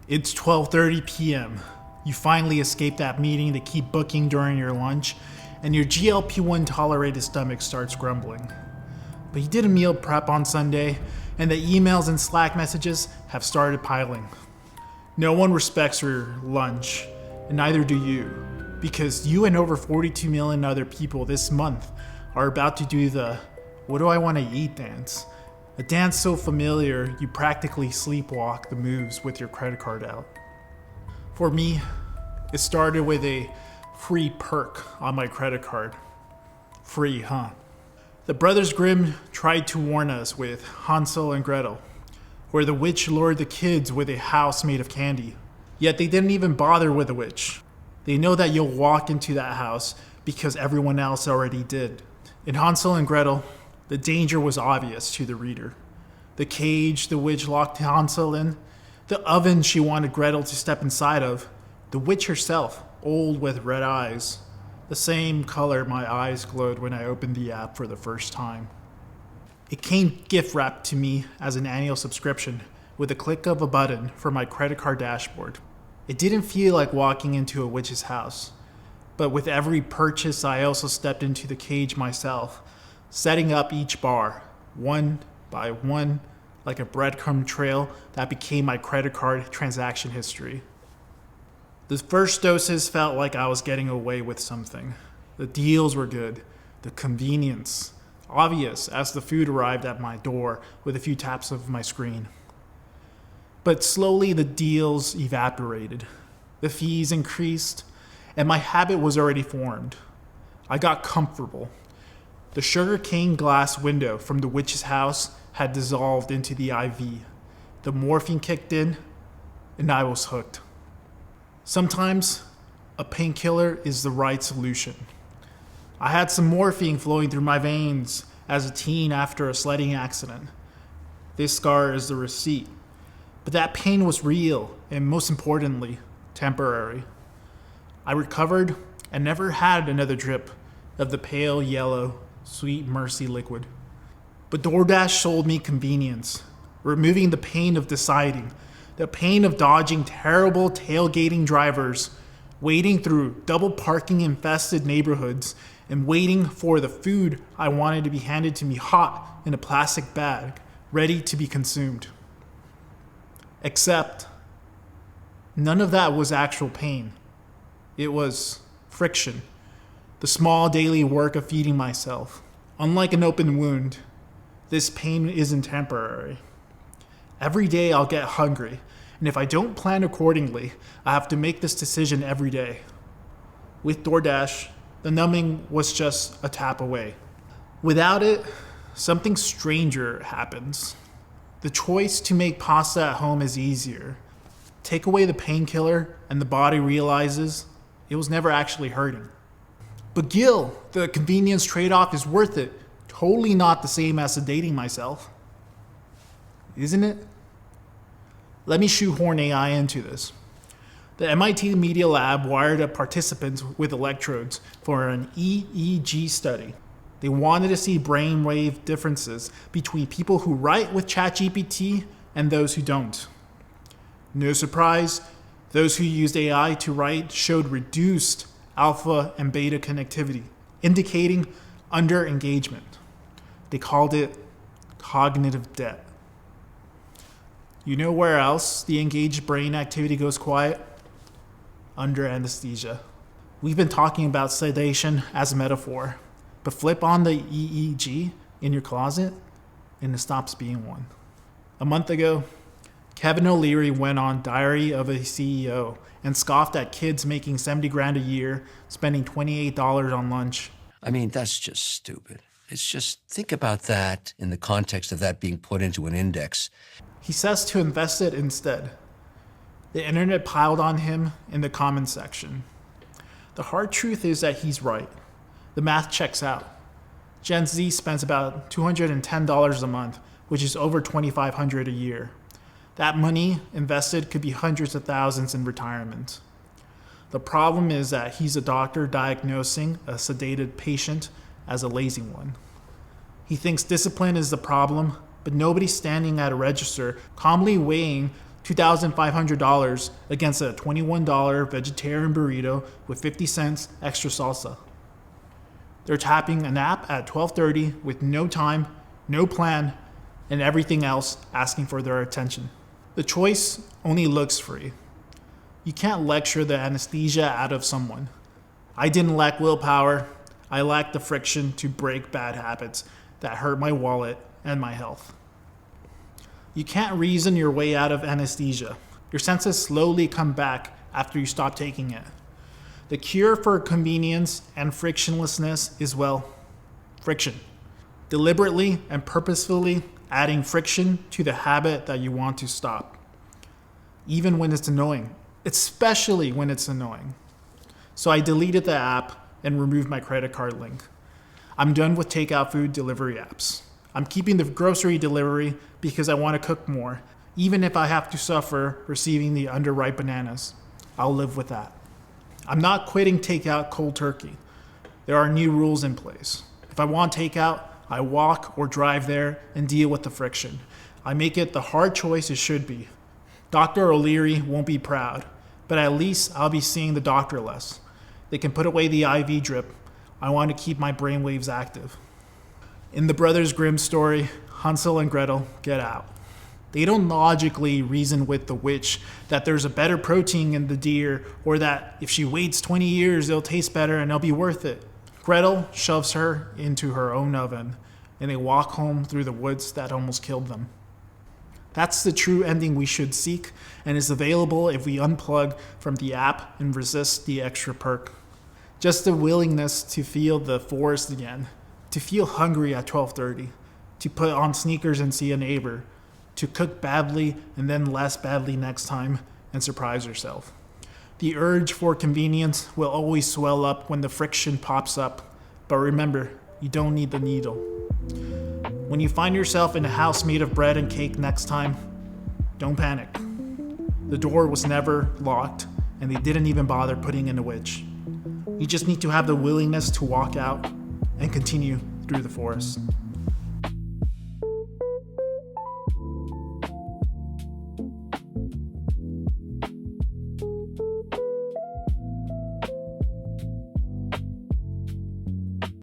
It's 12:30 p.m. You finally escape that meeting they keep booking during your lunch, and your GLP-1 tolerated stomach starts grumbling. But you did a meal prep on Sunday, and the emails and Slack messages have started piling. No one respects your lunch, and neither do you, because you and over 42 million other people this month are about to do the "what do I want to eat" dance. A dance so familiar you practically sleepwalk the moves with your credit card out. For me, it started with a free perk on my credit card. Free, huh? The Brothers Grimm tried to warn us with Hansel and Gretel, where the witch lured the kids with a house made of candy. Yet they didn't even bother with the witch. They know that you'll walk into that house because everyone else already did. In Hansel and Gretel, the danger was obvious to the reader. The cage the witch locked Hansel in, the oven she wanted Gretel to step inside of, the witch herself, old with red eyes, the same color my eyes glowed when I opened the app for the first time. It came gift wrapped to me as an annual subscription with a click of a button from my credit card dashboard. It didn't feel like walking into a witch's house, but with every purchase I also stepped into the cage myself, setting up each bar, one by one, like a breadcrumb trail that became my credit card transaction history. The first doses felt like I was getting away with something. The deals were good, the convenience, obvious as the food arrived at my door with a few taps of my screen. But slowly the deals evaporated, the fees increased, and my habit was already formed. I got comfortable. The sugarcane glass window from the witch's house had dissolved into the IV. The morphine kicked in, and I was hooked. Sometimes, a painkiller is the right solution. I had some morphine flowing through my veins as a teen after a sledding accident. This scar is the receipt. But that pain was real, and most importantly, temporary. I recovered and never had another drip of the pale yellow, sweet mercy liquid. But DoorDash sold me convenience, removing the pain of deciding, the pain of dodging terrible tailgating drivers, wading through double parking infested neighborhoods, and waiting for the food I wanted to be handed to me hot in a plastic bag, ready to be consumed. Except, none of that was actual pain. It was friction, the small daily work of feeding myself. Unlike an open wound, this pain isn't temporary. Every day I'll get hungry, and if I don't plan accordingly, I have to make this decision every day. With DoorDash, the numbing was just a tap away. Without it, something stranger happens. The choice to make pasta at home is easier. Take away the painkiller, and the body realizes it was never actually hurting. But Gil, the convenience trade-off is worth it. Totally not the same as sedating myself. Isn't it? Let me shoehorn AI into this. The MIT Media Lab wired up participants with electrodes for an EEG study. They wanted to see brainwave differences between people who write with ChatGPT and those who don't. No surprise, those who used AI to write showed reduced alpha and beta connectivity, indicating under-engagement. They called it cognitive debt. You know where else the engaged brain activity goes quiet? Under anesthesia. We've been talking about sedation as a metaphor, but flip on the EEG in your closet and it stops being one. A month ago, Kevin O'Leary went on Diary of a CEO and scoffed at kids making $70,000 a year, spending $28 on lunch. I mean, that's just stupid. It's just, think about that in the context of that being put into an index. He says to invest it instead. The internet piled on him in the comments section. The hard truth is that he's right. The math checks out. Gen Z spends about $210 a month, which is over $2,500 a year. That money invested could be hundreds of thousands in retirement. The problem is that he's a doctor diagnosing a sedated patient as a lazy one. He thinks discipline is the problem, but nobody's standing at a register calmly weighing $2,500 against a $21 vegetarian burrito with 50 cents extra salsa. They're tapping a nap at 12:30 with no time, no plan, and everything else asking for their attention. The choice only looks free. You can't lecture the anesthesia out of someone. I didn't lack willpower. I lacked the friction to break bad habits that hurt my wallet and my health. You can't reason your way out of anesthesia. Your senses slowly come back after you stop taking it. The cure for convenience and frictionlessness is, well, friction. Deliberately and purposefully adding friction to the habit that you want to stop. Even when it's annoying, especially when it's annoying. So I deleted the app and removed my credit card link. I'm done with takeout food delivery apps. I'm keeping the grocery delivery because I want to cook more, even if I have to suffer receiving the underripe bananas. I'll live with that. I'm not quitting takeout cold turkey. There are new rules in place. If I want takeout, I walk or drive there and deal with the friction. I make it the hard choice it should be. Dr. O'Leary won't be proud, but at least I'll be seeing the doctor less. They can put away the IV drip. I want to keep my brainwaves active. In the Brothers Grimm story, Hansel and Gretel get out. They don't logically reason with the witch that there's a better protein in the deer, or that if she waits 20 years, it'll taste better and it'll be worth it. Gretel shoves her into her own oven, and they walk home through the woods that almost killed them. That's the true ending we should seek, and is available if we unplug from the app and resist the extra perk. Just the willingness to feel the forest again, to feel hungry at 12:30, to put on sneakers and see a neighbor, to cook badly and then less badly next time and surprise yourself. The urge for convenience will always swell up when the friction pops up, but remember, you don't need the needle. When you find yourself in a house made of bread and cake next time, don't panic. The door was never locked, and they didn't even bother putting in a witch. You just need to have the willingness to walk out and continue through the forest.